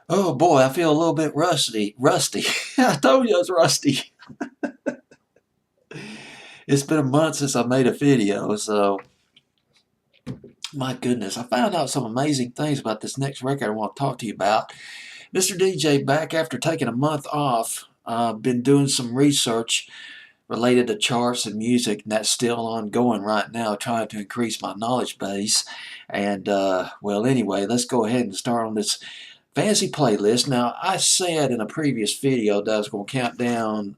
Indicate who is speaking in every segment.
Speaker 1: Oh boy, I feel a little bit rusty. Rusty. I told you I was rusty. It's been a month since I made a video, so my goodness, I found out some amazing things about this next record I want to talk to you about. Mr. DJ back after taking a month off. Been doing some research related to charts and music, and that's still ongoing right now, trying to increase my knowledge base. And well, anyway, let's go ahead and start on this fancy playlist. Now, I said in a previous video that I was going to count down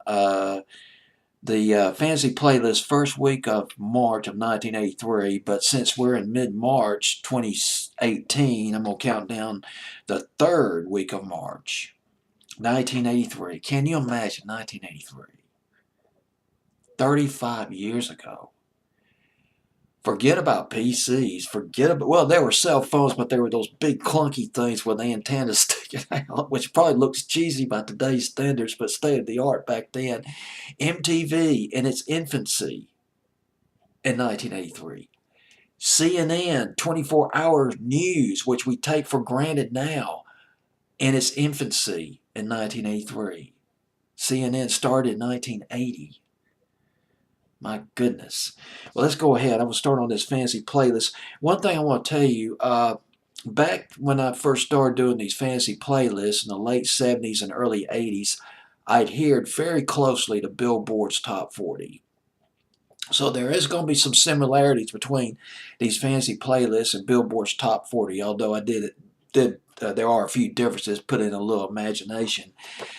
Speaker 1: the fancy playlist first week of March of 1983, but since we're in mid-March 2018, I'm going to count down the third week of March 1983. Can you imagine 1983? 35 years ago. Forget about PCs. Forget about, well, there were cell phones, but there were those big clunky things with the antennas sticking out, which probably looks cheesy by today's standards, but state of the art back then. MTV in its infancy in 1983. CNN, 24-hour news, which we take for granted now, in its infancy in 1983. CNN started in 1980. My goodness. Well, let's go ahead. I'm going to start on this fancy playlist. One thing I want to tell you, back when I first started doing these fancy playlists in the late 70s and early 80s, I adhered very closely to Billboard's Top 40. So there is going to be some similarities between these fancy playlists and Billboard's Top 40, although there are a few differences, put in a little imagination.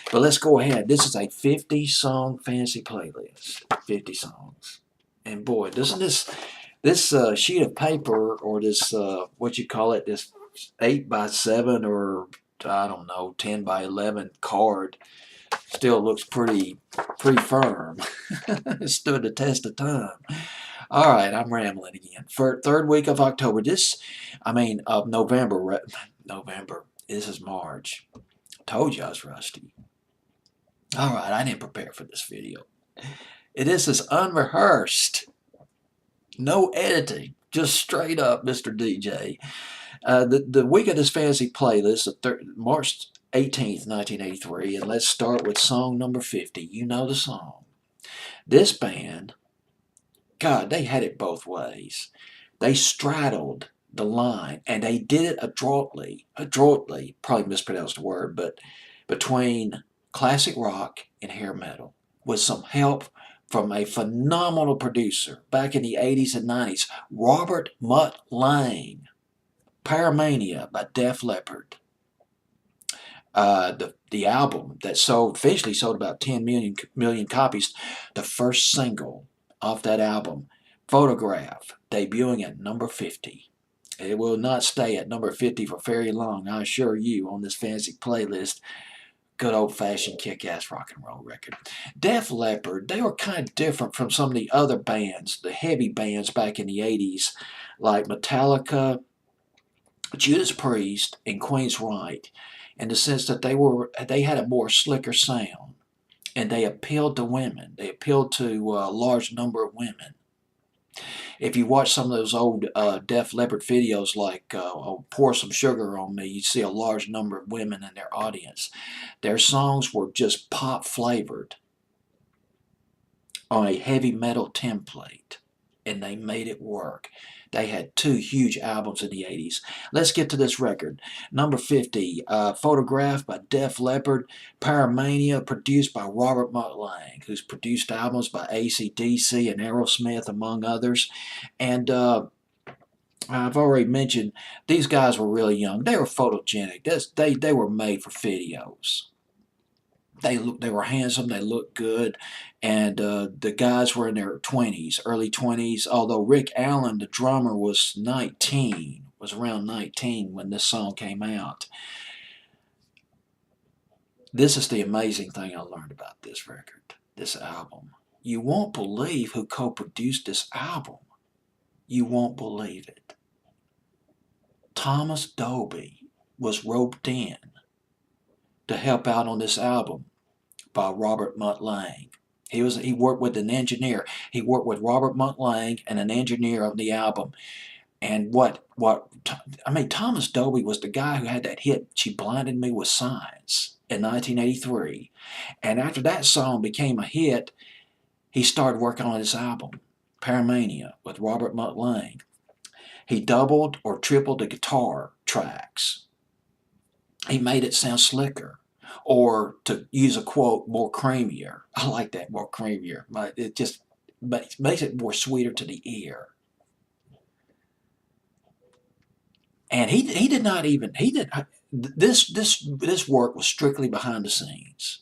Speaker 1: But let's go ahead. This is a 50-song fancy playlist. 50 songs. And boy, doesn't this sheet of paper, or this, what you call it, this 8 by 7 or, I don't know, 10 by 11 card still looks pretty firm. It stood the test of time. All right, I'm rambling again. For third week of October, of November. November. This is March. Told you I was rusty. All right, I didn't prepare for this video. This is unrehearsed. No editing. Just straight up, Mr. DJ. The week of this fancy playlist, March 18th, 1983, and let's start with song number 50. You know the song. This band, God, they had it both ways. They straddled the line, and they did it adroitly, probably mispronounced the word, but between classic rock and hair metal, with some help from a phenomenal producer back in the 80s and 90s, Robert Mutt Lange. Paramania by Def Leppard. The album that eventually sold about 10 million copies. The first single off that album, Photograph, debuting at number 50. It will not stay at number 50 for very long, I assure you, on this fancy playlist. Good old-fashioned kick-ass rock and roll record. Def Leppard, they were kind of different from some of the other bands, the heavy bands back in the 80s, like Metallica, Judas Priest, and Queensryche, in the sense that they had a more slicker sound, and they appealed to women. They appealed to a large number of women. If you watch some of those old Def Leppard videos like Pour Some Sugar on Me, you see a large number of women in their audience. Their songs were just pop flavored on a heavy metal template, and they made it work. They had two huge albums in the 80s. Let's get to this record. Number 50, Photograph by Def Leppard, Paramania, produced by Robert Mutt Lange, who's produced albums by AC/DC and Aerosmith, among others. And I've already mentioned, these guys were really young. They were photogenic. They were made for videos. They were handsome, they looked good, and the guys were in their 20s, early 20s, although Rick Allen, the drummer, was around 19 when this song came out. This is the amazing thing I learned about this record, this album. You won't believe who co-produced this album. You won't believe it. Thomas Dolby was roped in to help out on this album by Robert Mutt Lange. He worked with an engineer. He worked with Robert Mutt Lange and an engineer on the album. And I mean, Thomas Dolby was the guy who had that hit, She Blinded Me with Signs, in 1983. And after that song became a hit, he started working on his album, Paramania, with Robert McLean. He doubled or tripled the guitar tracks. He made it sound slicker. Or, to use a quote, more creamier. I like that, more creamier. But it just makes it more sweeter to the ear. And he did not even, he did, this work was strictly behind the scenes.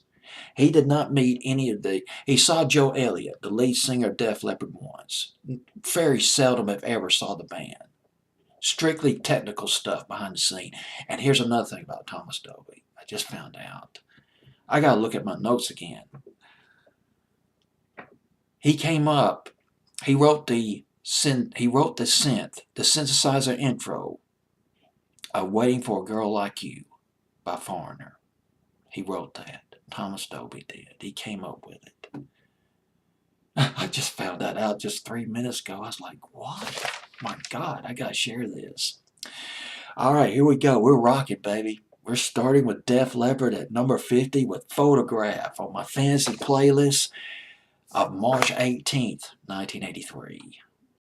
Speaker 1: He did not meet any of he saw Joe Elliott, the lead singer of Def Leppard, once. Very seldom if ever saw the band. Strictly technical stuff behind the scene. And here's another thing about Thomas Dolby. I just found out. I got to look at my notes again. He came up, he wrote the synthesizer intro of Waiting for a Girl Like You by Foreigner. He wrote that. Thomas Dolby did. He came up with it. I just found that out just 3 minutes ago. I was like, what? My God, I got to share this. All right, here we go. We're rocking, baby. We're starting with Def Leppard at number 50 with Photograph on my fantasy playlist of March 18th, 1983.